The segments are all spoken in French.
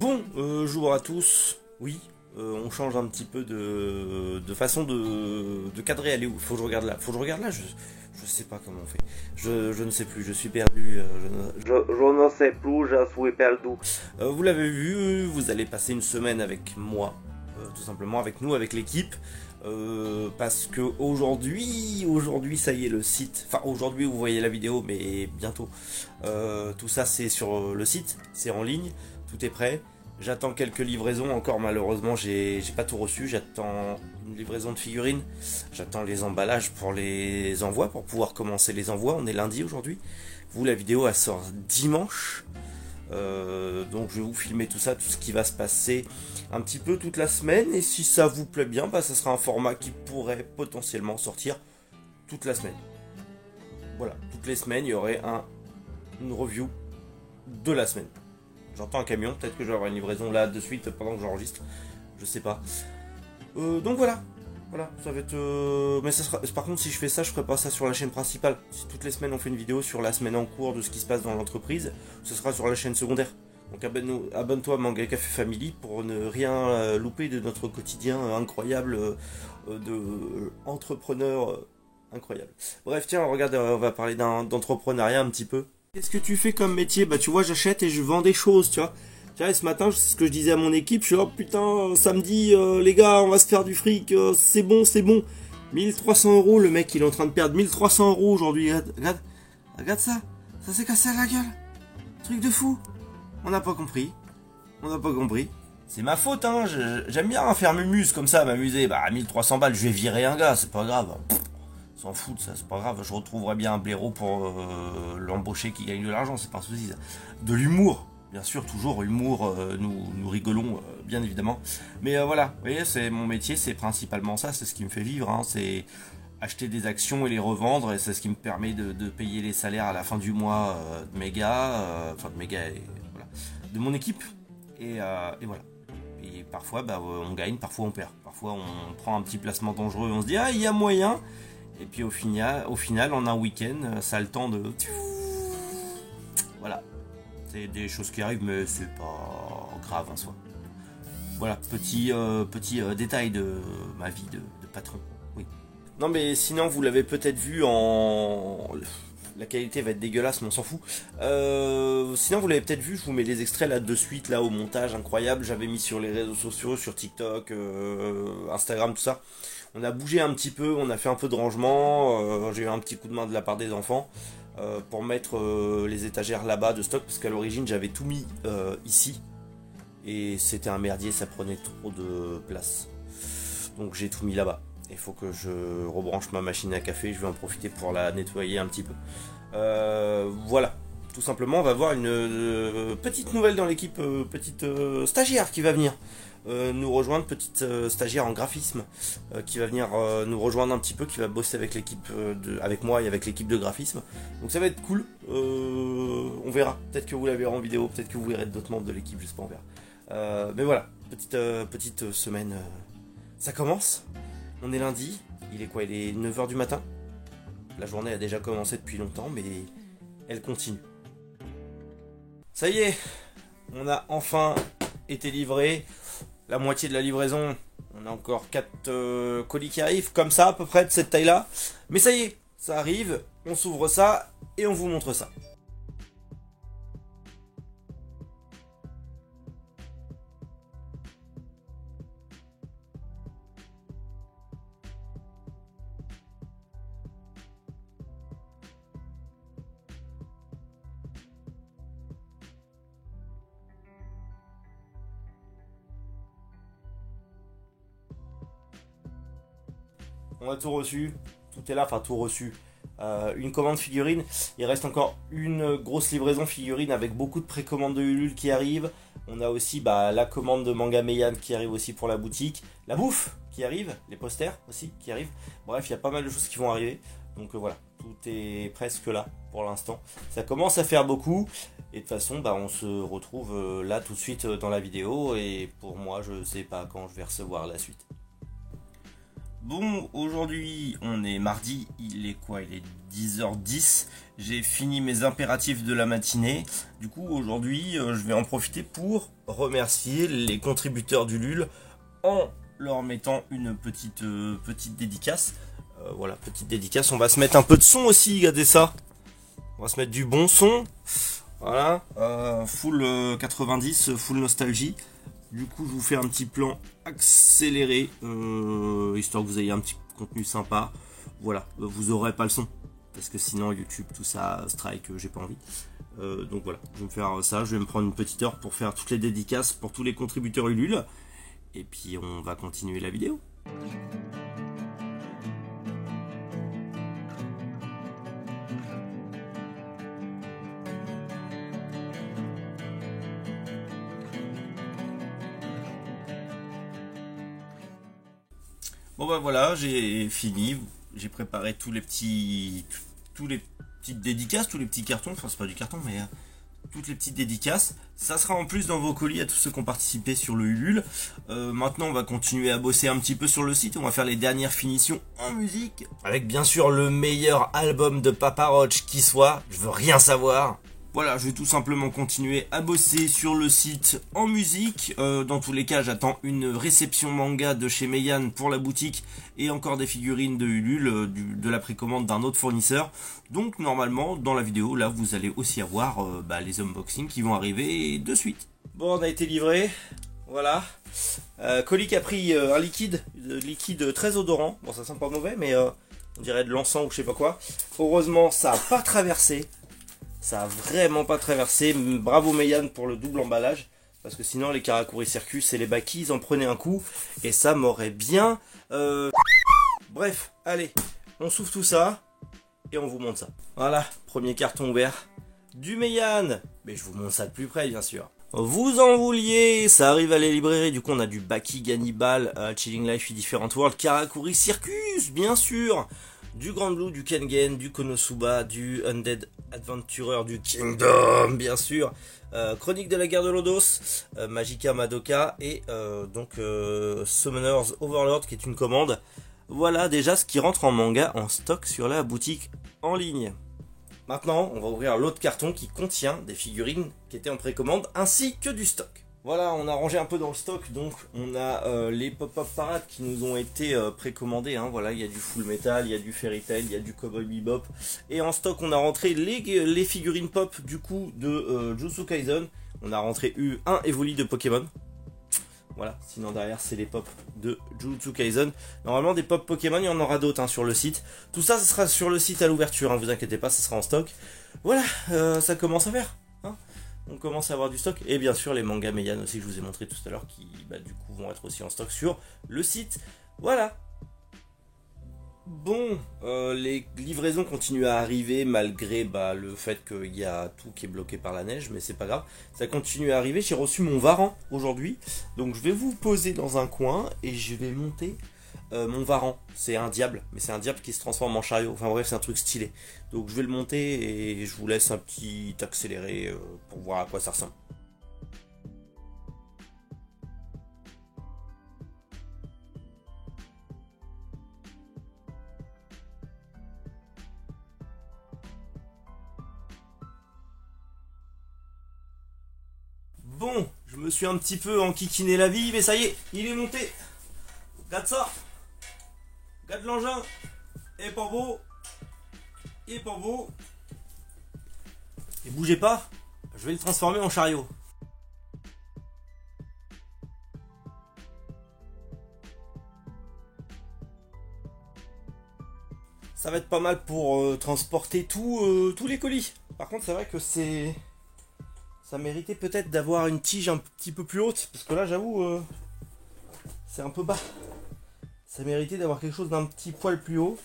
Bonjour à tous. Oui, on change un petit peu de façon de cadrer. Allez où? Faut que je regarde là. Faut que je regarde là. Je sais pas comment on fait. Je ne sais plus. Je suis perdu. Je ne sais plus. Je suis perdu. Vous l'avez vu. Vous allez passer une semaine avec moi, tout simplement avec nous, avec l'équipe. Parce que aujourd'hui, ça y est, le site. Enfin, aujourd'hui, vous voyez la vidéo, mais bientôt. Tout ça, c'est sur le site. C'est en ligne. Tout est prêt. J'attends quelques livraisons encore, malheureusement j'ai pas tout reçu. J'attends une livraison de figurines. J'attends les emballages pour les envois, pour pouvoir commencer les envois. On est lundi aujourd'hui. Vous, la vidéo elle sort dimanche. Donc je vais vous filmer tout ça, tout ce qui va se passer un petit peu toute la semaine. Et si ça vous plaît bien, bah, ça sera un format qui pourrait potentiellement sortir toute la semaine. Voilà, toutes les semaines il y aurait une review de la semaine. J'entends un camion, peut-être que je vais avoir une livraison là de suite pendant que j'enregistre. Je sais pas. Donc voilà. Voilà, ça va être. Mais ça sera. Par contre, si je fais ça, je ferai pas ça sur la chaîne principale. Si toutes les semaines on fait une vidéo sur la semaine en cours de ce qui se passe dans l'entreprise, ce sera sur la chaîne secondaire. Donc abonne-toi à Manga Café Family pour ne rien louper de notre quotidien incroyable de entrepreneur incroyable. Bref, tiens, regarde, on va parler d'entrepreneuriat un petit peu. Qu'est-ce que tu fais comme métier? Bah tu vois, j'achète et je vends des choses, tu vois. Tiens, et ce matin, c'est ce que je disais à mon équipe, je suis oh putain, samedi, les gars, on va se faire du fric, c'est bon, c'est bon. 1300 €, le mec, il est en train de perdre 1300 € aujourd'hui. Regarde ça, ça s'est cassé à la gueule. Truc de fou. On n'a pas compris. On n'a pas compris. C'est ma faute, hein, j'aime bien faire mumuse comme ça, m'amuser. Bah 1300 balles, je vais virer un gars, c'est pas grave. S'en fout de ça, c'est pas grave, je retrouverai bien un blaireau pour l'embaucher qui gagne de l'argent, c'est pas un souci ça. De l'humour, bien sûr, toujours humour, nous rigolons, bien évidemment. Mais voilà, vous voyez, c'est mon métier, c'est principalement ça, c'est ce qui me fait vivre, hein, c'est acheter des actions et les revendre, et c'est ce qui me permet de payer les salaires à la fin du mois de mes gars, voilà, de mon équipe, et voilà. Et parfois, bah, on gagne, parfois on perd, parfois on prend un petit placement dangereux, on se dit, ah, il y a moyen. Et puis au final, en un week-end, ça a le temps de... Voilà. C'est des choses qui arrivent, mais c'est pas grave en soi. Voilà, petit détail de ma vie de patron. Oui. Non mais sinon, vous l'avez peut-être vu en... La qualité va être dégueulasse, mais on s'en fout. Sinon, vous l'avez peut-être vu, je vous mets les extraits là de suite, là au montage, incroyable. J'avais mis sur les réseaux sociaux, sur TikTok, Instagram, tout ça. On a bougé un petit peu, on a fait un peu de rangement, j'ai eu un petit coup de main de la part des enfants pour mettre les étagères là-bas de stock, parce qu'à l'origine j'avais tout mis ici, et c'était un merdier, ça prenait trop de place. Donc j'ai tout mis là-bas. Il faut que je rebranche ma machine à café, je vais en profiter pour la nettoyer un petit peu. Voilà, tout simplement on va voir une petite nouvelle dans l'équipe, petite stagiaire qui va venir. Nous rejoindre, petite stagiaire en graphisme qui va venir nous rejoindre un petit peu, qui va bosser avec l'équipe avec moi et avec l'équipe de graphisme. Donc ça va être cool. On verra. Peut-être que vous la verrez en vidéo, peut-être que vous verrez d'autres membres de l'équipe, je sais pas, on verra. Mais voilà, petite semaine. Ça commence. On est lundi. Il est quoi? Il est 9 h du matin. La journée a déjà commencé depuis longtemps, mais elle continue. Ça y est, on a enfin été livré. La moitié de la livraison, on a encore 4 colis qui arrivent, comme ça à peu près, de cette taille là. Mais ça y est, ça arrive, on s'ouvre ça et on vous montre ça. On a tout reçu, tout est là, enfin tout reçu. Une commande figurine, il reste encore une grosse livraison figurine avec beaucoup de précommandes de Ulule qui arrivent. On a aussi la commande de Manga Meian qui arrive aussi pour la boutique. La bouffe qui arrive, les posters aussi qui arrivent. Bref, il y a pas mal de choses qui vont arriver. Donc voilà, tout est presque là pour l'instant. Ça commence à faire beaucoup. Et de toute façon, on se retrouve là tout de suite dans la vidéo. Et pour moi, je sais pas quand je vais recevoir la suite. Bon, aujourd'hui, on est mardi, il est quoi? Il est 10h10. J'ai fini mes impératifs de la matinée. Du coup, aujourd'hui, je vais en profiter pour remercier les contributeurs du LUL en leur mettant une petite dédicace. Voilà, petite dédicace. On va se mettre un peu de son aussi, regardez ça. On va se mettre du bon son. Voilà, full 90, full nostalgie. Du coup, je vous fais un petit plan accéléré, histoire que vous ayez un petit contenu sympa. Voilà, vous aurez pas le son, parce que sinon YouTube, tout ça, strike, j'ai pas envie. Donc voilà, je vais me faire ça, je vais me prendre une petite heure pour faire toutes les dédicaces pour tous les contributeurs Ulule. Et puis on va continuer la vidéo. Bon bah voilà, j'ai fini, j'ai préparé tous les petites dédicaces, tous les petits cartons, enfin c'est pas du carton mais toutes les petites dédicaces. Ça sera en plus dans vos colis à tous ceux qui ont participé sur le Ulule. Maintenant on va continuer à bosser un petit peu sur le site, on va faire les dernières finitions en musique. Avec bien sûr le meilleur album de Papa Roach qui soit, je veux rien savoir. Voilà, je vais tout simplement continuer à bosser sur le site en musique. Dans tous les cas, j'attends une réception manga de chez Meian pour la boutique et encore des figurines de Ulule, de la précommande d'un autre fournisseur. Donc normalement, dans la vidéo, là, vous allez aussi avoir les unboxings qui vont arriver de suite. Bon, on a été livré. Voilà. Colis qui a pris un liquide très odorant. Bon, ça sent pas mauvais, mais on dirait de l'encens ou je sais pas quoi. Heureusement, ça n'a pas traversé. Ça a vraiment pas traversé. Bravo Meian pour le double emballage. Parce que sinon les Karakuri Circus et les Baki ils en prenaient un coup. Et ça m'aurait bien... Bref, allez. On souffle tout ça. Et on vous montre ça. Voilà, premier carton ouvert du Meian. Mais je vous montre ça de plus près bien sûr. Vous en vouliez, ça arrive à les librairies. Du coup on a du Baki Gannibal, Chilling Life in Different World, Karakuri Circus bien sûr. Du Grand Blue, du Kengen, du Konosuba, du Undead Adventurer, du Kingdom, bien sûr. Chronique de la guerre de Lodos, Magica Madoka et Summoner's Overlord qui est une commande. Voilà déjà ce qui rentre en manga en stock sur la boutique en ligne. Maintenant, on va ouvrir l'autre carton qui contient des figurines qui étaient en précommande ainsi que du stock. Voilà, on a rangé un peu dans le stock, donc on a les pop-up parades qui nous ont été précommandés. Hein, voilà, il y a du Full Metal, il y a du Fairy Tail, il y a du Cowboy Bebop. Et en stock, on a rentré les figurines pop du coup de Jujutsu Kaisen. On a rentré un Evoli de Pokémon. Voilà, sinon derrière c'est les pop de Jujutsu Kaisen. Normalement des pop Pokémon, il y en aura d'autres hein, sur le site. Tout ça, ça sera sur le site à l'ouverture, hein, vous inquiétez pas, ça sera en stock. Voilà, ça commence à faire. Hein. On commence à avoir du stock. Et bien sûr les mangas Meian aussi que je vous ai montré tout à l'heure qui du coup vont être aussi en stock sur le site. Voilà. Bon, les livraisons continuent à arriver malgré le fait qu'il y a tout qui est bloqué par la neige, mais c'est pas grave. Ça continue à arriver. J'ai reçu mon Varan aujourd'hui, donc je vais vous poser dans un coin et je vais monter mon Varan. C'est un diable, mais c'est un diable qui se transforme en chariot. Enfin bref, c'est un truc stylé. Donc je vais le monter et je vous laisse un petit accéléré pour voir à quoi ça ressemble. Bon, je me suis un petit peu enquiquiné la vie, mais ça y est, il est monté. Regarde ça. Regarde l'engin. Il est pas beau. Il est pas beau. Et bougez pas, je vais le transformer en chariot. Ça va être pas mal pour transporter tous les colis. Par contre, c'est vrai que ça méritait peut-être d'avoir une tige un petit peu plus haute. Parce que là, j'avoue, c'est un peu bas. Ça méritait d'avoir quelque chose d'un petit poil plus haut.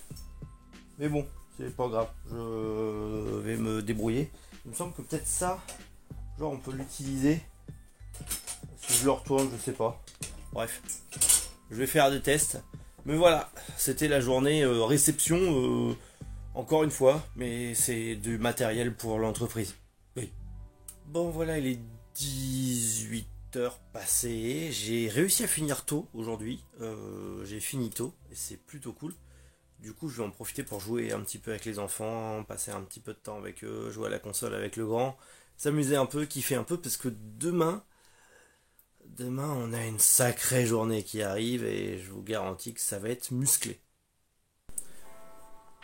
Mais bon, c'est pas grave. Je vais me débrouiller. Il me semble que peut-être ça, genre on peut l'utiliser. Si je le retourne, je sais pas. Bref, je vais faire des tests. Mais voilà, c'était la journée réception, encore une fois. Mais c'est du matériel pour l'entreprise. Oui. Bon voilà, il est 18 heures passées. J'ai réussi à finir tôt aujourd'hui. J'ai fini tôt et c'est plutôt cool. Du coup, je vais en profiter pour jouer un petit peu avec les enfants, passer un petit peu de temps avec eux, jouer à la console avec le grand, s'amuser un peu, kiffer un peu, parce que demain, on a une sacrée journée qui arrive et je vous garantis que ça va être musclé.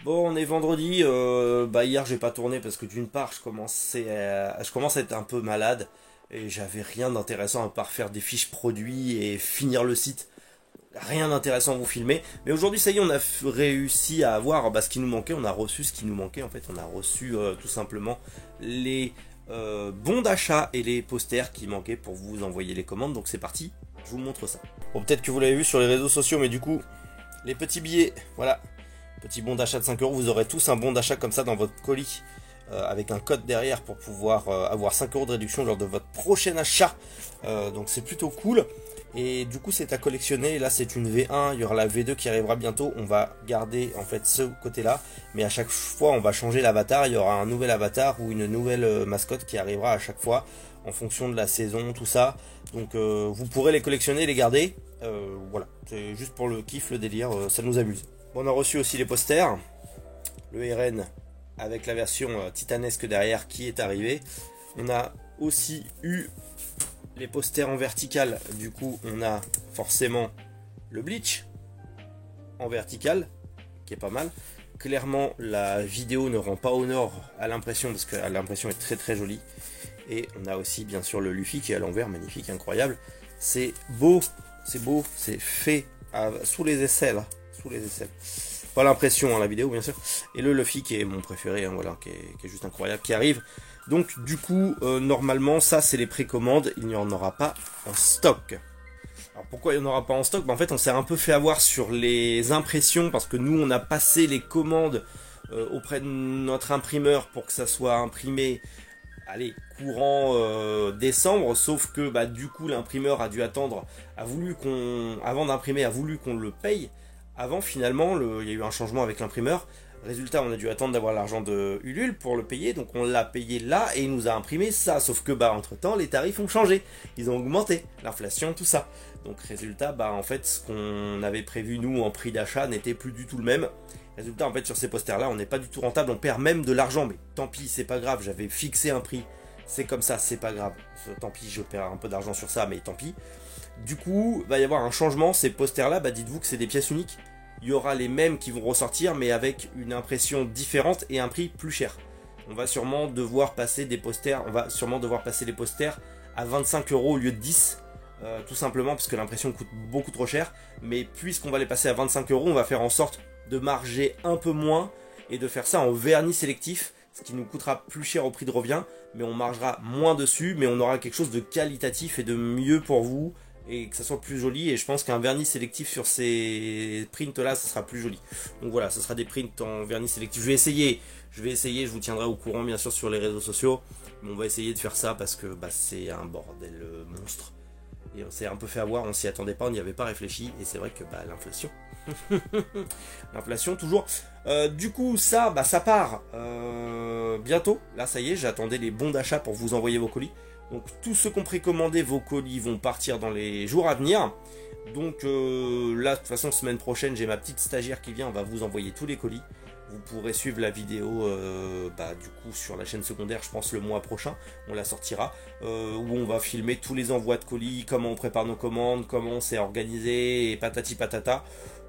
Bon, on est vendredi. Hier, j'ai pas tourné parce que d'une part, je commence à être un peu malade et j'avais rien d'intéressant à part faire des fiches produits et finir le site. Rien d'intéressant à vous filmer. Mais aujourd'hui, ça y est, on a réussi à avoir ce qui nous manquait. On a reçu ce qui nous manquait. En fait, on a reçu tout simplement les bons d'achat et les posters qui manquaient pour vous envoyer les commandes. Donc c'est parti, je vous montre ça. Bon, peut-être que vous l'avez vu sur les réseaux sociaux, mais du coup, les petits billets, voilà. Petit bon d'achat de 5 euros, vous aurez tous un bon d'achat comme ça dans votre colis avec un code derrière pour pouvoir avoir 5 euros de réduction lors de votre prochain achat. Donc c'est plutôt cool. Et du coup c'est à collectionner. Là c'est une V1, il y aura la V2 qui arrivera bientôt. On va garder en fait ce côté là, mais à chaque fois on va changer l'avatar. Il y aura un nouvel avatar ou une nouvelle mascotte qui arrivera à chaque fois en fonction de la saison, tout ça. Donc vous pourrez les collectionner, les garder. Voilà, c'est juste pour le kiff, le délire, ça nous amuse. On a reçu aussi les posters, le RN avec la version titanesque derrière qui est arrivé. On a aussi eu les posters en vertical. Du coup, on a forcément le Bleach en vertical qui est pas mal. Clairement, la vidéo ne rend pas honneur à l'impression parce que l'impression est très très jolie. Et on a aussi bien sûr le Luffy qui est à l'envers, magnifique, incroyable. C'est beau, c'est fait sous les aisselles. Les aisselles. Pas l'impression la vidéo bien sûr. Et le Luffy qui est mon préféré, voilà, qui est juste incroyable, qui arrive. Donc du coup, normalement, ça c'est les précommandes, il n'y en aura pas en stock. Alors pourquoi il n'y en aura pas en stock? En fait, on s'est un peu fait avoir sur les impressions parce que nous, on a passé les commandes auprès de notre imprimeur pour que ça soit imprimé, allez, courant décembre, sauf que du coup, l'imprimeur a dû attendre, avant d'imprimer, a voulu qu'on le paye. Avant, finalement, il y a eu un changement avec l'imprimeur. Résultat, on a dû attendre d'avoir l'argent de Ulule pour le payer. Donc on l'a payé là et il nous a imprimé ça. Sauf que entre temps, les tarifs ont changé. Ils ont augmenté. L'inflation, tout ça. Donc résultat, en fait, ce qu'on avait prévu nous en prix d'achat n'était plus du tout le même. Résultat, en fait, sur ces posters-là, on n'est pas du tout rentable. On perd même de l'argent. Mais tant pis, c'est pas grave. J'avais fixé un prix. C'est comme ça, c'est pas grave. Tant pis, je perds un peu d'argent sur ça, mais tant pis. Du coup, il va y avoir un changement. Ces posters-là, dites-vous que c'est des pièces uniques. Il y aura les mêmes qui vont ressortir, mais avec une impression différente et un prix plus cher. On va sûrement devoir passer des posters. On va sûrement devoir passer les posters à 25 euros au lieu de 10. Tout simplement parce que l'impression coûte beaucoup trop cher. Mais puisqu'on va les passer à 25 euros, on va faire en sorte de marger un peu moins et de faire ça en vernis sélectif. Ce qui nous coûtera plus cher au prix de revient, mais on margera moins dessus, mais on aura quelque chose de qualitatif et de mieux pour vous. Et que ça soit plus joli, et je pense qu'un vernis sélectif sur ces prints là ça sera plus joli. Donc voilà, ce sera des prints en vernis sélectif. Je vais essayer, je vous tiendrai au courant bien sûr sur les réseaux sociaux, mais on va essayer de faire ça parce que c'est un bordel monstre et on s'est un peu fait avoir, on s'y attendait pas, on n'y avait pas réfléchi, et c'est vrai que l'inflation l'inflation toujours. Du coup ça part bientôt, là ça y est, j'attendais les bons d'achat pour vous envoyer vos colis. Donc tous ceux qui ont précommandé vos colis vont partir dans les jours à venir. Donc là de toute façon semaine prochaine j'ai ma petite stagiaire qui vient, on va vous envoyer tous les colis. Vous pourrez suivre la vidéo du coup sur la chaîne secondaire, je pense le mois prochain, on la sortira, où on va filmer tous les envois de colis, comment on prépare nos commandes, comment on s'est organisé et patati patata.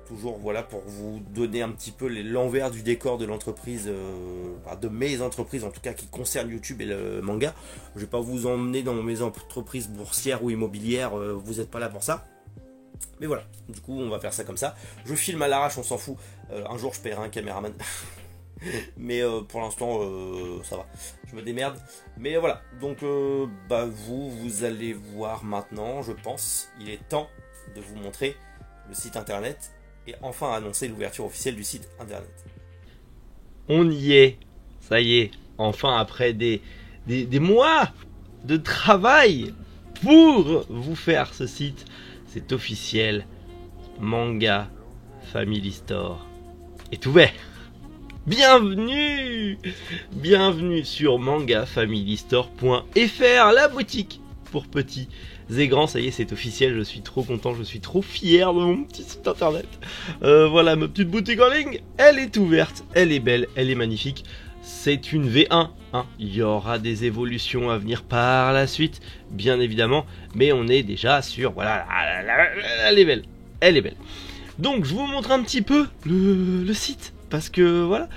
Toujours voilà pour vous donner un petit peu l'envers du décor de l'entreprise, de mes entreprises en tout cas qui concernent YouTube et le manga. Je vais pas vous emmener dans mes entreprises boursières ou immobilières, vous n'êtes pas là pour ça. Mais voilà, du coup on va faire ça comme ça. Je filme à l'arrache, on s'en fout. Un jour je paierai un caméraman. Mais pour l'instant ça va, je me démerde. Mais voilà, donc vous allez voir maintenant, je pense, il est temps de vous montrer le site internet et enfin annoncer l'ouverture officielle du site internet. On y est, ça y est, enfin après des mois de travail pour vous faire ce site, c'est officiel, Manga Family Store est ouvert. Bienvenue sur mangafamilystore.fr, la boutique pour petits, Zégran, ça y est, c'est officiel, je suis trop content, je suis trop fier de mon petit site internet. Voilà, ma petite boutique en ligne, elle est ouverte, elle est belle, elle est magnifique. C'est une V1, hein. Il y aura des évolutions à venir par la suite, bien évidemment, mais on est déjà sur, voilà, elle est belle, elle est belle. Donc je vous montre un petit peu le site, parce que voilà,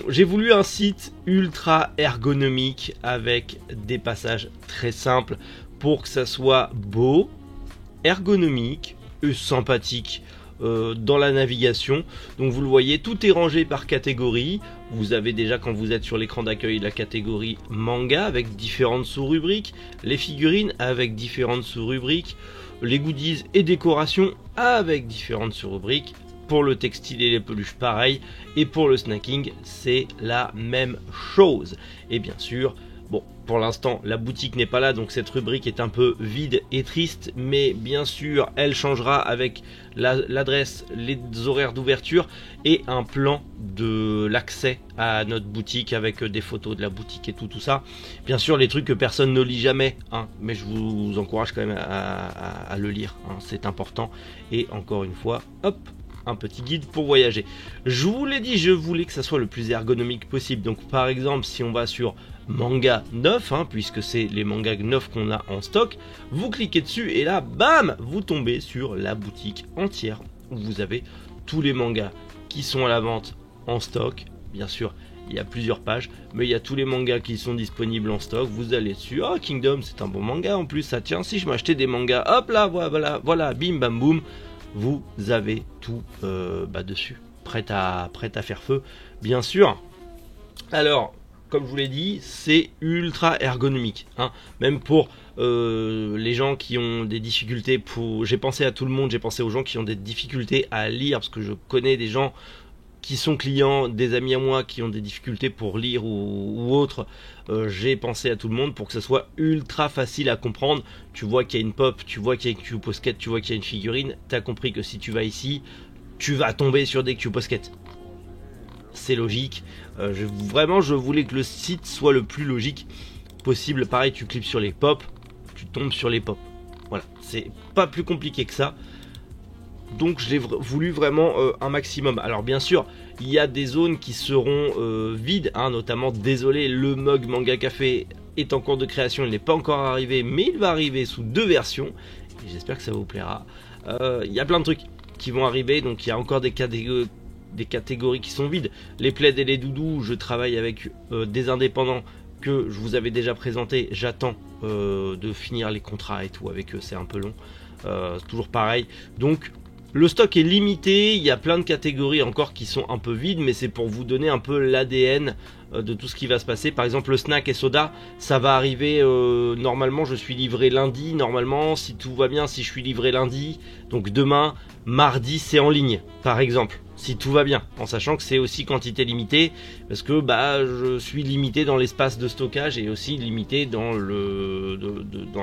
j'ai voulu un site ultra ergonomique avec des passages très simples pour que ça soit beau, ergonomique et sympathique dans la navigation. Donc vous le voyez, tout est rangé par catégorie. Vous avez déjà, quand vous êtes sur l'écran d'accueil, la catégorie manga avec différentes sous-rubriques, les figurines avec différentes sous-rubriques, les goodies et décorations avec différentes sous-rubriques. Pour le textile et les peluches, pareil. Et pour le snacking, c'est la même chose. Et bien sûr, bon, pour l'instant, la boutique n'est pas là, donc cette rubrique est un peu vide et triste. Mais bien sûr, elle changera avec l'adresse, les horaires d'ouverture et un plan de l'accès à notre boutique avec des photos de la boutique et tout ça. Bien sûr, les trucs que personne ne lit jamais, hein, mais je vous encourage quand même à le lire, hein, c'est important. Et encore une fois, hop, un petit guide pour voyager. Je vous l'ai dit, je voulais que ça soit le plus ergonomique possible. Donc par exemple, si on va sur manga 9, hein, puisque c'est les mangas 9 qu'on a en stock, vous cliquez dessus et là, bam, vous tombez sur la boutique entière où vous avez tous les mangas qui sont à la vente en stock. Bien sûr, il y a plusieurs pages, mais il y a tous les mangas qui sont disponibles en stock. Vous allez dessus, oh Kingdom, c'est un bon manga en plus, ça tient, si je m'achetais des mangas, hop là, voilà, bim bam boum. Vous avez tout dessus, prêt à faire feu, bien sûr. Alors, comme je vous l'ai dit, c'est ultra ergonomique, hein. Même pour les gens qui ont des difficultés, j'ai pensé à tout le monde, j'ai pensé aux gens qui ont des difficultés à lire, parce que je connais des gens qui sont clients, des amis à moi qui ont des difficultés pour lire ou autre. J'ai pensé à tout le monde pour que ça soit ultra facile à comprendre. Tu vois qu'il y a une pop, tu vois qu'il y a une Q-Posket, tu vois qu'il y a une figurine, tu as compris que si tu vas ici, tu vas tomber sur des Q-Posket. C'est logique. Vraiment, je voulais que le site soit le plus logique possible. Pareil, tu cliques sur les pop, tu tombes sur les pop. Voilà, c'est pas plus compliqué que ça. Donc je l'ai voulu vraiment un maximum. Alors bien sûr, il y a des zones qui seront vides, hein, notamment, désolé, le mug Manga Café est en cours de création, il n'est pas encore arrivé, mais il va arriver sous 2 versions. Et j'espère que ça vous plaira. Il y a plein de trucs qui vont arriver, donc il y a encore des catégories qui sont vides. Les plaids et les doudous, je travaille avec des indépendants que je vous avais déjà présenté. J'attends de finir les contrats et tout avec eux, c'est un peu long. Toujours pareil. Donc le stock est limité, il y a plein de catégories encore qui sont un peu vides, mais c'est pour vous donner un peu l'ADN de tout ce qui va se passer. Par exemple, le snack et soda, ça va arriver, normalement je suis livré lundi, normalement, si tout va bien, si je suis livré lundi, donc demain, mardi, c'est en ligne, par exemple, si tout va bien, en sachant que c'est aussi quantité limitée, parce que je suis limité dans l'espace de stockage et aussi limité dans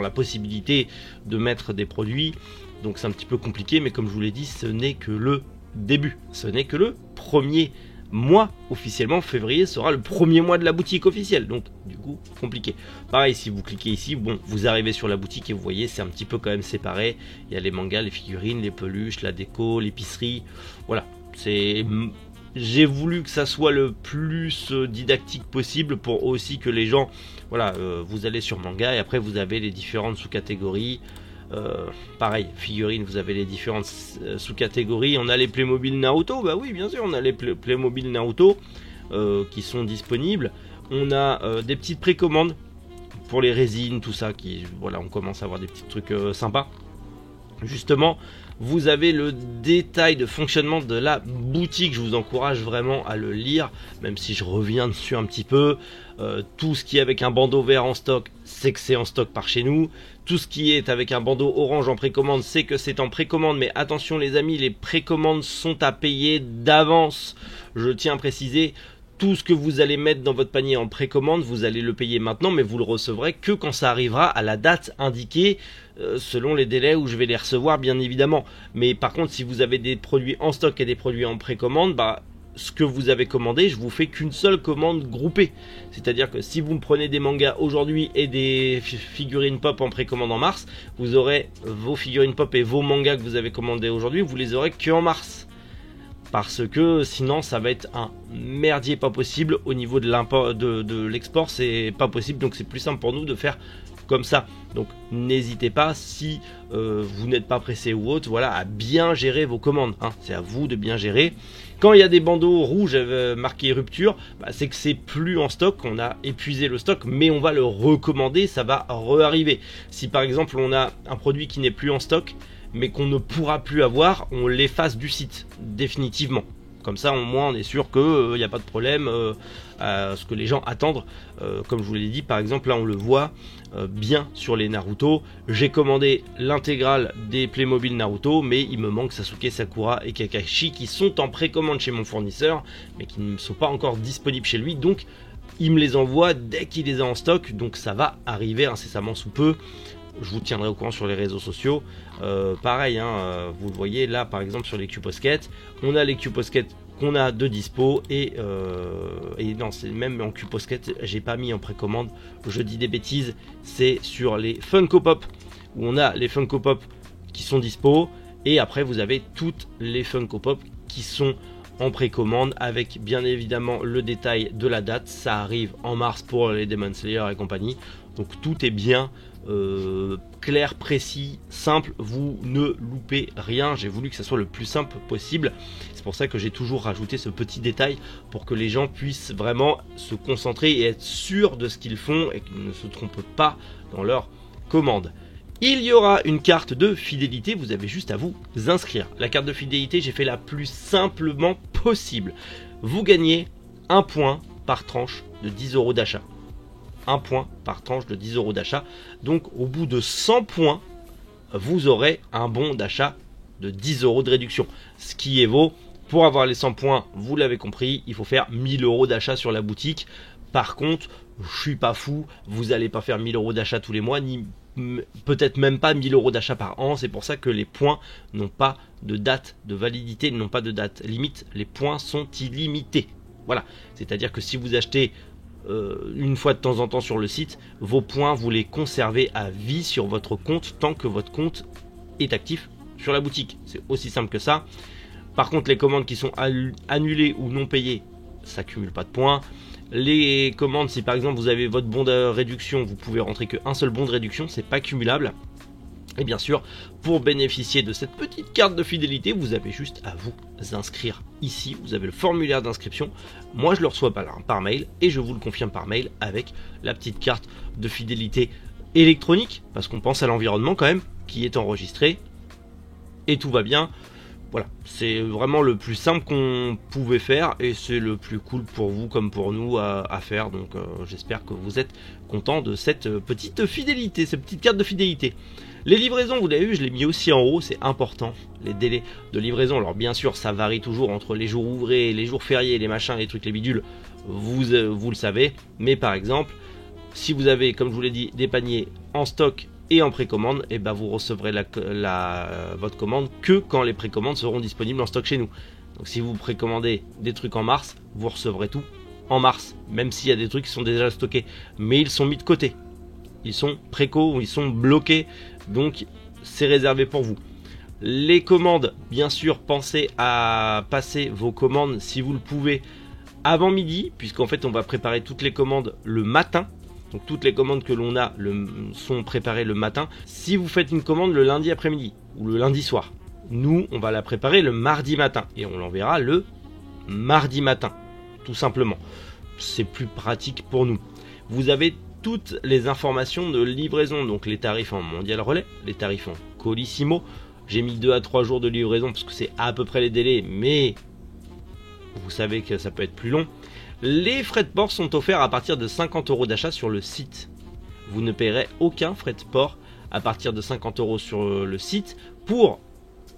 la possibilité de mettre des produits. Donc c'est un petit peu compliqué, mais comme je vous l'ai dit, ce n'est que le début. Ce n'est que le premier mois officiellement. Février sera le premier mois de la boutique officielle. Donc du coup, compliqué. Pareil, si vous cliquez ici, bon, vous arrivez sur la boutique et vous voyez, c'est un petit peu quand même séparé. Il y a les mangas, les figurines, les peluches, la déco, l'épicerie. Voilà, j'ai voulu que ça soit le plus didactique possible pour aussi que les gens, voilà, vous allez sur manga et après vous avez les différentes sous-catégories. Pareil, figurines, vous avez les différentes sous-catégories. On a les Playmobil Naruto, bah oui, bien sûr, on a les Playmobil Naruto qui sont disponibles. On a des petites précommandes pour les résines, tout ça. Voilà, on commence à avoir des petits trucs sympas. Justement, vous avez le détail de fonctionnement de la boutique. Je vous encourage vraiment à le lire, même si je reviens dessus un petit peu. Tout ce qui est avec un bandeau vert en stock, c'est que c'est en stock par chez nous. Tout ce qui est avec un bandeau orange en précommande, c'est que c'est en précommande. Mais attention les amis, les précommandes sont à payer d'avance. Je tiens à préciser, tout ce que vous allez mettre dans votre panier en précommande, vous allez le payer maintenant, mais vous le recevrez que quand ça arrivera à la date indiquée, selon les délais où je vais les recevoir, bien évidemment. Mais par contre, si vous avez des produits en stock et des produits en précommande, ce que vous avez commandé, je vous fais qu'une seule commande groupée. C'est-à-dire que si vous me prenez des mangas aujourd'hui et des figurines pop en précommande en mars, vous aurez vos figurines pop et vos mangas que vous avez commandés aujourd'hui, vous les aurez qu'en mars. Parce que sinon ça va être un merdier pas possible au niveau de l'export, c'est pas possible, donc c'est plus simple pour nous de faire comme ça. Donc n'hésitez pas, si vous n'êtes pas pressé ou autre, voilà, à bien gérer vos commandes, hein. C'est à vous de bien gérer. Quand il y a des bandeaux rouges marqués rupture, c'est que c'est plus en stock, on a épuisé le stock, mais on va le recommander, ça va re-arriver. Si par exemple on a un produit qui n'est plus en stock, mais qu'on ne pourra plus avoir, on l'efface du site, définitivement. Comme ça, au moins, on est sûr qu'il n'y a pas de problème à ce que les gens attendent. Comme je vous l'ai dit, par exemple, là, on le voit bien sur les Naruto. J'ai commandé l'intégrale des Playmobil Naruto, mais il me manque Sasuke, Sakura et Kakashi qui sont en précommande chez mon fournisseur, mais qui ne sont pas encore disponibles chez lui. Donc, il me les envoie dès qu'il les a en stock. Donc, ça va arriver incessamment sous peu. Je vous tiendrai au courant sur les réseaux sociaux. Pareil, hein, vous le voyez là par exemple sur les Q-Posket. On a les Q-Posket qu'on a de dispo. Et non, c'est même en Q-Posket, j'ai pas mis en précommande. Je dis des bêtises. C'est sur les Funko Pop où on a les Funko Pop qui sont dispo. Et après, vous avez toutes les Funko Pop qui sont en précommande avec bien évidemment le détail de la date. Ça arrive en mars pour les Demon Slayer et compagnie. Donc tout est bien clair, précis, simple, vous ne loupez rien. J'ai voulu que ça soit le plus simple possible. C'est pour ça que j'ai toujours rajouté ce petit détail pour que les gens puissent vraiment se concentrer et être sûrs de ce qu'ils font et qu'ils ne se trompent pas dans leur commande. Il y aura une carte de fidélité, vous avez juste à vous inscrire. La carte de fidélité, j'ai fait la plus simplement possible. Vous gagnez 1 point par tranche de 10 € d'achat. 1 point par tranche de 10 € d'achat. Donc au bout de 100 points, vous aurez un bon d'achat de 10 € de réduction. Ce qui évaut, pour avoir les 100 points, vous l'avez compris, il faut faire 1000 € d'achat sur la boutique. Par contre, je suis pas fou, vous n'allez pas faire 1000 € d'achat tous les mois, ni peut-être même pas 1000 € d'achat par an. C'est pour ça que les points n'ont pas de date de validité, n'ont pas de date limite. Les points sont illimités. Voilà, c'est-à-dire que si vous achetez une fois de temps en temps sur le site, vos points vous les conservez à vie sur votre compte tant que votre compte est actif sur la boutique. C'est aussi simple que ça. Par contre, les commandes qui sont annulées ou non payées, ça cumule pas de points. Les commandes, si par exemple vous avez votre bon de réduction, vous pouvez rentrer qu'un seul bon de réduction, c'est pas cumulable. Et bien sûr, pour bénéficier de cette petite carte de fidélité, vous avez juste à vous inscrire ici. Vous avez le formulaire d'inscription. Moi, je le reçois par mail et je vous le confirme par mail avec la petite carte de fidélité électronique, parce qu'on pense à l'environnement quand même, qui est enregistré. Et tout va bien. Voilà, c'est vraiment le plus simple qu'on pouvait faire et c'est le plus cool pour vous comme pour nous à faire. Donc j'espère que vous êtes contents de cette petite fidélité, cette petite carte de fidélité. Les livraisons, vous l'avez vu, je l'ai mis aussi en haut, c'est important. Les délais de livraison, alors bien sûr ça varie toujours entre les jours ouvrés, les jours fériés, les machins, les trucs, les bidules, vous le savez. Mais par exemple, si vous avez, comme je vous l'ai dit, des paniers en stock et en précommande, et ben vous recevrez votre commande que quand les précommandes seront disponibles en stock chez nous. Donc si vous précommandez des trucs en mars, vous recevrez tout en mars, même s'il y a des trucs qui sont déjà stockés, mais ils sont mis de côté. Ils sont préco, ils sont bloqués, donc c'est réservé pour vous. Les commandes, bien sûr, pensez à passer vos commandes si vous le pouvez avant midi, puisqu'en fait on va préparer toutes les commandes le matin. Donc toutes les commandes que l'on a sont préparées le matin. Si vous faites une commande le lundi après-midi ou le lundi soir, nous on va la préparer le mardi matin et on l'enverra le mardi matin, tout simplement. C'est plus pratique pour nous. Vous avez toutes les informations de livraison, donc les tarifs en mondial relais, les tarifs en colissimo. J'ai mis 2 à 3 jours de livraison parce que c'est à peu près les délais, mais vous savez que ça peut être plus long. Les frais de port sont offerts à partir de 50 € d'achat sur le site. Vous ne paierez aucun frais de port à partir de 50 € sur le site pour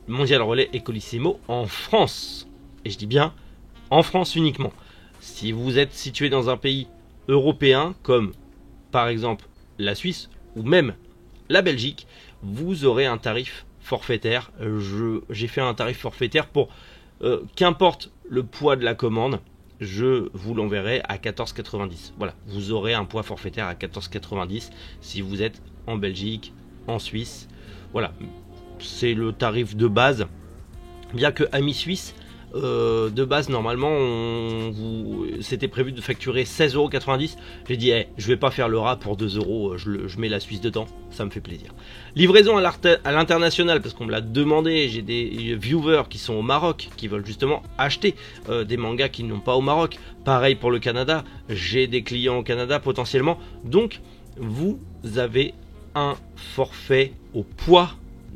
Mondial Relais et Colissimo en France. Et je dis bien en France uniquement. Si vous êtes situé dans un pays européen comme par exemple la Suisse ou même la Belgique, vous aurez un tarif forfaitaire. J'ai fait un tarif forfaitaire pour qu'importe le poids de la commande, je vous l'enverrai à 14,90. Voilà, vous aurez un poids forfaitaire à 14,90 si vous êtes en Belgique, en Suisse. Voilà, c'est le tarif de base. Bien que Amis Suisse, de base, normalement, c'était prévu de facturer 16,90 €. J'ai dit, je vais pas faire le rat pour 2 €, je mets la Suisse dedans, ça me fait plaisir. Livraison à l'international, parce qu'on me l'a demandé, j'ai des viewers qui sont au Maroc, qui veulent justement acheter des mangas qu'ils n'ont pas au Maroc. Pareil pour le Canada, j'ai des clients au Canada potentiellement. Donc, vous avez un forfait au poids.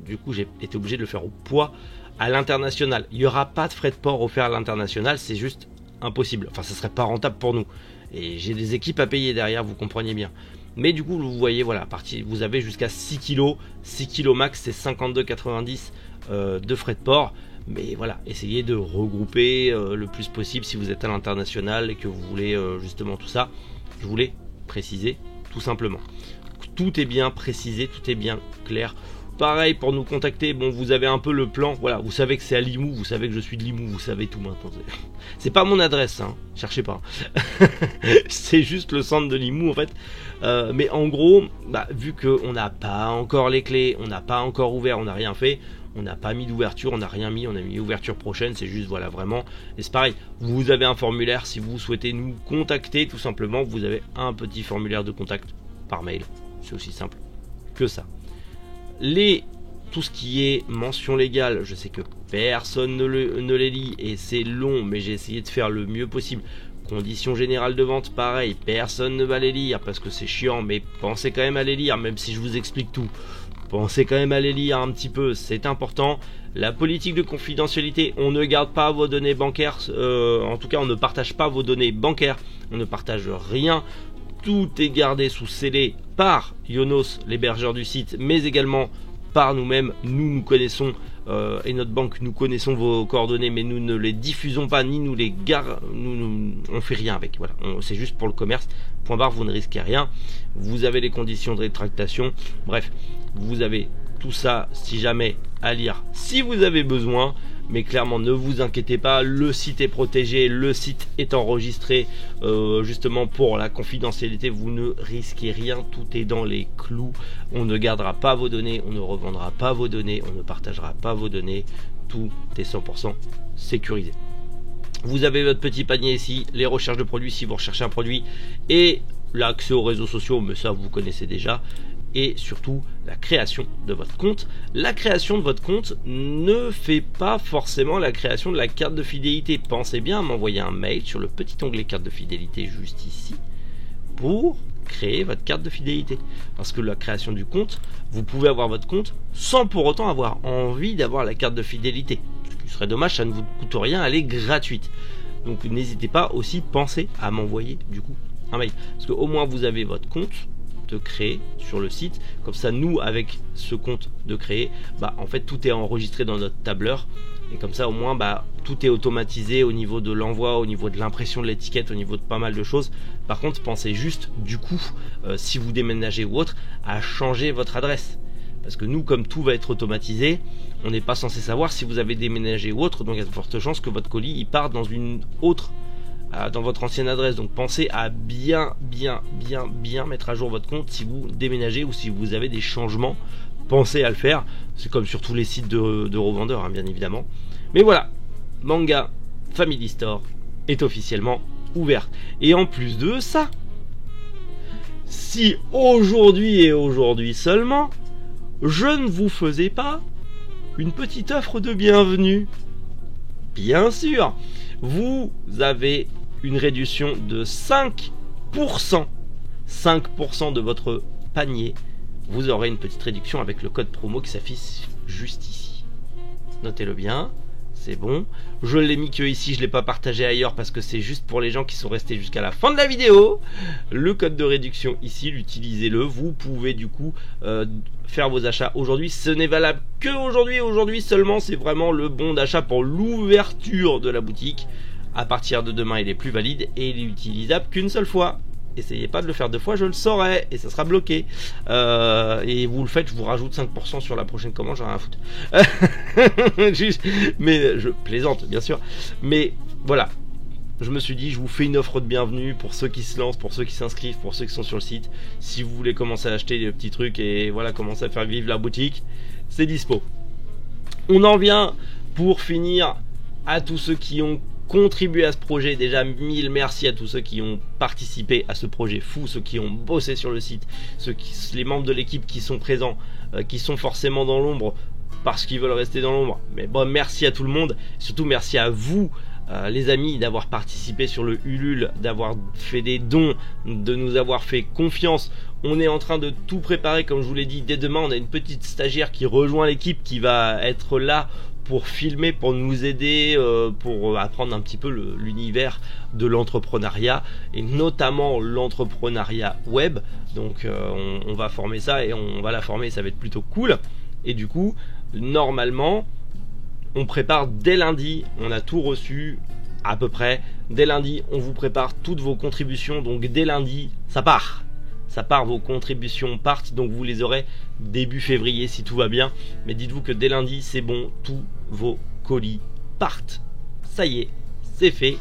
Du coup, j'ai été obligé de le faire au poids. À l'international, il n'y aura pas de frais de port offerts à l'international, c'est juste impossible. Enfin, ça serait pas rentable pour nous. Et j'ai des équipes à payer derrière, vous comprenez bien. Mais du coup, vous voyez, voilà, vous avez jusqu'à 6 kg. 6 kg max, c'est 52,90 de frais de port. Mais voilà, essayez de regrouper le plus possible si vous êtes à l'international et que vous voulez justement tout ça. Je voulais préciser tout simplement. Tout est bien précisé, tout est bien clair. Pareil pour nous contacter, bon vous avez un peu le plan, voilà, vous savez que c'est à Limoux, vous savez que je suis de Limoux, vous savez tout maintenant. C'est pas mon adresse, hein, cherchez pas. C'est juste le centre de Limoux en fait. Mais en gros, vu qu'on n'a pas encore les clés, on n'a pas encore ouvert, on n'a rien fait, on n'a pas mis d'ouverture, on n'a rien mis, on a mis ouverture prochaine, c'est juste voilà vraiment. Et c'est pareil, vous avez un formulaire, si vous souhaitez nous contacter tout simplement, vous avez un petit formulaire de contact par mail, c'est aussi simple que ça. Tout ce qui est mention légale, je sais que personne ne les lit et c'est long, mais j'ai essayé de faire le mieux possible. Conditions générales de vente, pareil, personne ne va les lire parce que c'est chiant, mais pensez quand même à les lire, même si je vous explique tout. Pensez quand même à les lire un petit peu, c'est important. La politique de confidentialité, on ne garde pas vos données bancaires, en tout cas on ne partage pas vos données bancaires, on ne partage rien. Tout est gardé sous scellé par Ionos, l'hébergeur du site, mais également par nous-mêmes. Nous connaissons, et notre banque, nous connaissons vos coordonnées, mais nous ne les diffusons pas, ni nous les gardons, on fait rien avec. Voilà, c'est juste pour le commerce. Point barre, vous ne risquez rien. Vous avez les conditions de rétractation. Bref, vous avez tout ça, si jamais, à lire, si vous avez besoin. Mais clairement, ne vous inquiétez pas, le site est protégé, le site est enregistré justement pour la confidentialité. Vous ne risquez rien, tout est dans les clous. On ne gardera pas vos données, on ne revendra pas vos données, on ne partagera pas vos données. Tout est 100% sécurisé. Vous avez votre petit panier ici, les recherches de produits si vous recherchez un produit et l'accès aux réseaux sociaux, mais ça vous connaissez déjà. Et surtout la création de votre compte. La création de votre compte ne fait pas forcément la création de la carte de fidélité. Pensez bien à m'envoyer un mail sur le petit onglet carte de fidélité juste ici pour créer votre carte de fidélité. Parce que la création du compte, vous pouvez avoir votre compte sans pour autant avoir envie d'avoir la carte de fidélité. Ce qui serait dommage, ça ne vous coûte rien, elle est gratuite. Donc n'hésitez pas aussi, pensez à m'envoyer du coup un mail. Parce qu'au moins vous avez votre compte de créer sur le site, comme ça nous avec ce compte de créer, en fait tout est enregistré dans notre tableur et comme ça au moins tout est automatisé au niveau de l'envoi, au niveau de l'impression de l'étiquette, au niveau de pas mal de choses. Par contre pensez juste du coup si vous déménagez ou autre à changer votre adresse, parce que nous comme tout va être automatisé, on n'est pas censé savoir si vous avez déménagé ou autre, donc il y a de fortes chances que votre colis il parte dans une autre dans votre ancienne adresse. Donc pensez à bien mettre à jour votre compte si vous déménagez ou si vous avez des changements. Pensez à le faire. C'est comme sur tous les sites de revendeurs, hein, bien évidemment. Mais voilà, Manga Family Store est officiellement ouverte. Et en plus de ça, si aujourd'hui et aujourd'hui seulement, je ne vous faisais pas une petite offre de bienvenue, bien sûr, vous avez une réduction de 5%. 5% de votre panier. Vous aurez une petite réduction avec le code promo qui s'affiche juste ici. Notez-le bien, c'est bon. Je l'ai mis que ici, je ne l'ai pas partagé ailleurs parce que c'est juste pour les gens qui sont restés jusqu'à la fin de la vidéo. Le code de réduction ici, utilisez-le. Vous pouvez du coup faire vos achats aujourd'hui. Ce n'est valable que aujourd'hui seulement. C'est vraiment le bon d'achat pour l'ouverture de la boutique. À partir de demain, il est plus valide et il est utilisable qu'une seule fois. essayez pas de le faire 2 fois, je le saurai et ça sera bloqué. Et vous le faites, je vous rajoute 5% sur la prochaine commande, j'en ai rien à foutre. Mais je plaisante bien sûr. Mais voilà, je me suis dit, je vous fais une offre de bienvenue pour ceux qui se lancent, pour ceux qui s'inscrivent, pour ceux qui sont sur le site. Si vous voulez commencer à acheter des petits trucs et voilà, commencer à faire vivre la boutique, c'est dispo. On en vient pour finir à tous ceux qui ont contribué à ce projet. Déjà 1000 merci à tous ceux qui ont participé à ce projet fou, ceux qui ont bossé sur le site, les membres de l'équipe qui sont présents, qui sont forcément dans l'ombre parce qu'ils veulent rester dans l'ombre. Mais bon, merci à tout le monde, surtout merci à vous les amis d'avoir participé sur le Ulule, d'avoir fait des dons, de nous avoir fait confiance. On est en train de tout préparer, comme je vous l'ai dit. Dès demain, on a une petite stagiaire qui rejoint l'équipe, qui va être là pour filmer, pour nous aider, pour apprendre un petit peu l'univers de l'entrepreneuriat et notamment l'entrepreneuriat web. Donc on va former ça et on va la former, ça va être plutôt cool. Et du coup, normalement, on prépare dès lundi, on a tout reçu à peu près. Dès lundi, on vous prépare toutes vos contributions. Donc dès lundi, ça part. Ça part, vos contributions partent. Donc vous les aurez début février si tout va bien. Mais dites-vous que dès lundi, c'est bon, tous vos colis partent. Ça y est, c'est fait,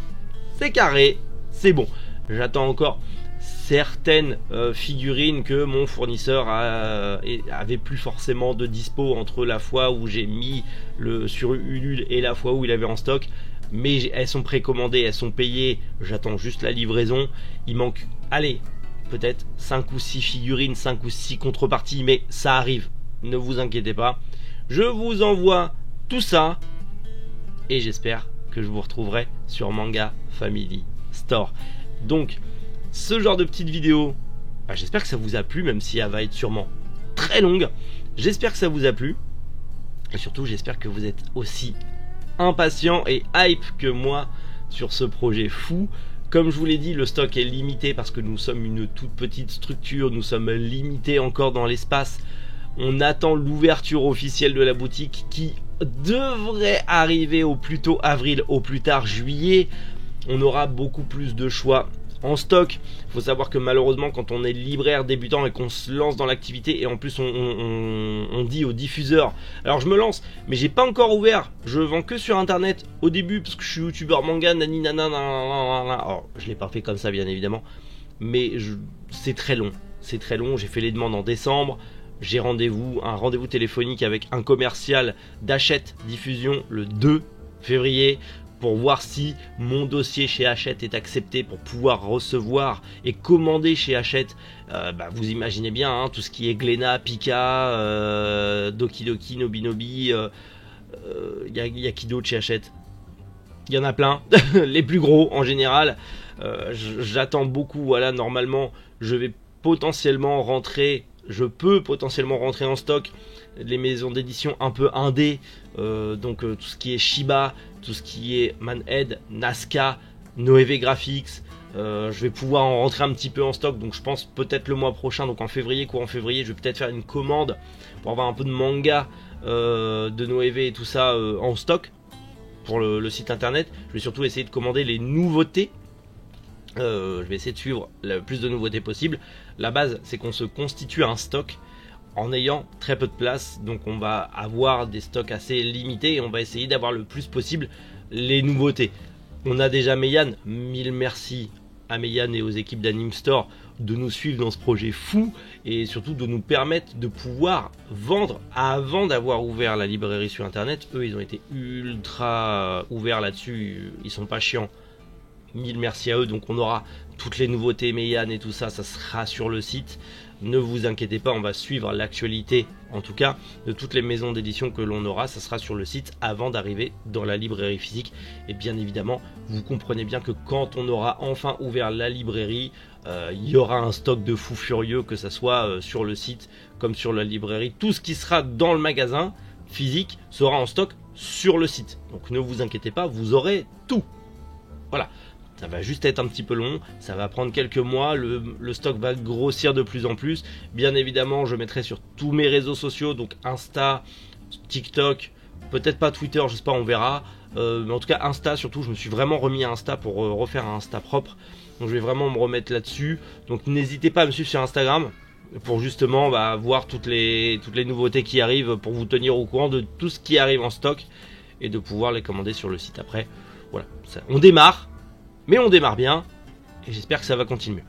c'est carré, c'est bon. J'attends encore certaines figurines que mon fournisseur avait plus forcément de dispo entre la fois où j'ai mis sur Ulule et la fois où il avait en stock. Mais elles sont précommandées, elles sont payées, j'attends juste la livraison. Il manque, allez, peut-être 5 ou 6 figurines, 5 ou 6 contreparties, mais ça arrive, ne vous inquiétez pas. Je vous envoie tout ça et j'espère que je vous retrouverai sur Manga Family Store. Donc, ce genre de petite vidéo, j'espère que ça vous a plu, même si elle va être sûrement très longue. J'espère que ça vous a plu. Et surtout, j'espère que vous êtes aussi impatient et hype que moi sur ce projet fou. Comme je vous l'ai dit, le stock est limité parce que nous sommes une toute petite structure. Nous sommes limités encore dans l'espace. On attend l'ouverture officielle de la boutique qui devrait arriver au plus tôt avril, au plus tard juillet. On aura beaucoup plus de choix en stock. Il faut savoir que malheureusement, quand on est libraire débutant et qu'on se lance dans l'activité, et en plus on dit aux diffuseurs, alors je me lance, mais j'ai pas encore ouvert, je vends que sur internet au début parce que je suis youtubeur manga, nani nanana. Alors je l'ai pas fait comme ça bien évidemment, mais c'est très long, j'ai fait les demandes en décembre. J'ai un rendez-vous téléphonique avec un commercial d'Hachette Diffusion le 2 février pour voir si mon dossier chez Hachette est accepté pour pouvoir recevoir et commander chez Hachette. Vous imaginez bien, hein, tout ce qui est Glénat, Pika, Doki Doki, Nobi Nobi, y a qui d'autre chez Hachette? Il y en a plein, les plus gros en général. J'attends beaucoup, voilà, normalement je peux potentiellement rentrer en stock les maisons d'édition un peu indé, donc tout ce qui est Shiba, tout ce qui est Manhead, Nazca, Noévé Graphics, je vais pouvoir en rentrer un petit peu en stock, donc je pense peut-être le mois prochain, donc courant février, je vais peut-être faire une commande pour avoir un peu de manga de Noévé et tout ça en stock pour le site internet. Je vais surtout essayer de commander les nouveautés. Je vais essayer de suivre le plus de nouveautés possible. La base, c'est qu'on se constitue un stock en ayant très peu de place, donc on va avoir des stocks assez limités et on va essayer d'avoir le plus possible les nouveautés. On a déjà Meian, 1000 merci à Meian et aux équipes d'Anime Store de nous suivre dans ce projet fou et surtout de nous permettre de pouvoir vendre avant d'avoir ouvert la librairie sur internet. Eux, ils ont été ultra ouverts là-dessus, ils sont pas chiants. 1000 merci à eux, donc on aura toutes les nouveautés Meian et tout ça, ça sera sur le site. Ne vous inquiétez pas, on va suivre l'actualité, en tout cas, de toutes les maisons d'édition que l'on aura, ça sera sur le site avant d'arriver dans la librairie physique. Et bien évidemment, vous comprenez bien que quand on aura enfin ouvert la librairie, il y aura un stock de fous furieux, que ça soit sur le site comme sur la librairie. Tout ce qui sera dans le magasin physique sera en stock sur le site. Donc ne vous inquiétez pas, vous aurez tout. Voilà. Ça va juste être un petit peu long, ça va prendre quelques mois, le stock va grossir de plus en plus. Bien évidemment, je mettrai sur tous mes réseaux sociaux, donc Insta, TikTok, peut-être pas Twitter, je sais pas, on verra. Mais en tout cas Insta surtout, je me suis vraiment remis à Insta pour refaire un Insta propre. Donc je vais vraiment me remettre là-dessus. Donc n'hésitez pas à me suivre sur Instagram pour justement voir toutes les nouveautés qui arrivent, pour vous tenir au courant de tout ce qui arrive en stock et de pouvoir les commander sur le site après. Voilà, on démarre, mais on démarre bien et j'espère que ça va continuer.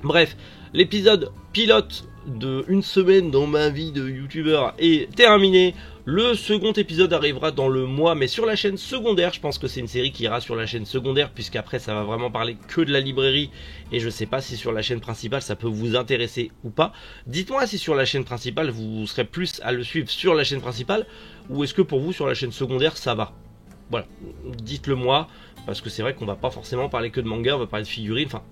Bref, l'épisode pilote de une semaine dans ma vie de youtubeur est terminé. Le second épisode arrivera dans le mois, mais sur la chaîne secondaire. Je pense que c'est une série qui ira sur la chaîne secondaire, puisqu'après ça va vraiment parler que de la librairie. Et je sais pas si sur la chaîne principale ça peut vous intéresser ou pas. Dites-moi si sur la chaîne principale vous serez plus à le suivre sur la chaîne principale, ou est-ce que pour vous sur la chaîne secondaire ça va. Voilà, dites-le moi, parce que c'est vrai qu'on va pas forcément parler que de manga, on va parler de figurines, enfin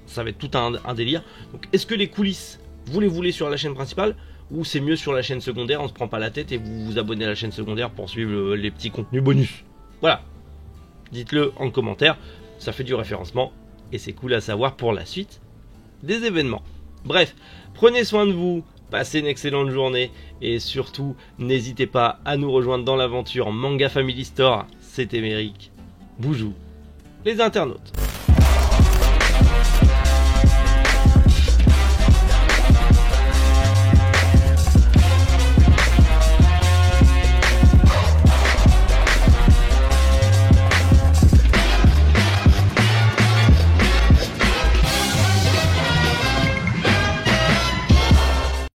ça va être tout un délire. Donc est-ce que les coulisses, vous les voulez sur la chaîne principale, ou c'est mieux sur la chaîne secondaire, on se prend pas la tête et vous vous abonnez à la chaîne secondaire pour suivre les petits contenus bonus. Voilà, dites-le en commentaire, ça fait du référencement et c'est cool à savoir pour la suite des événements. Bref, prenez soin de vous, passez une excellente journée et surtout n'hésitez pas à nous rejoindre dans l'aventure Manga Family Store. C'était Méric, Boujou, les internautes.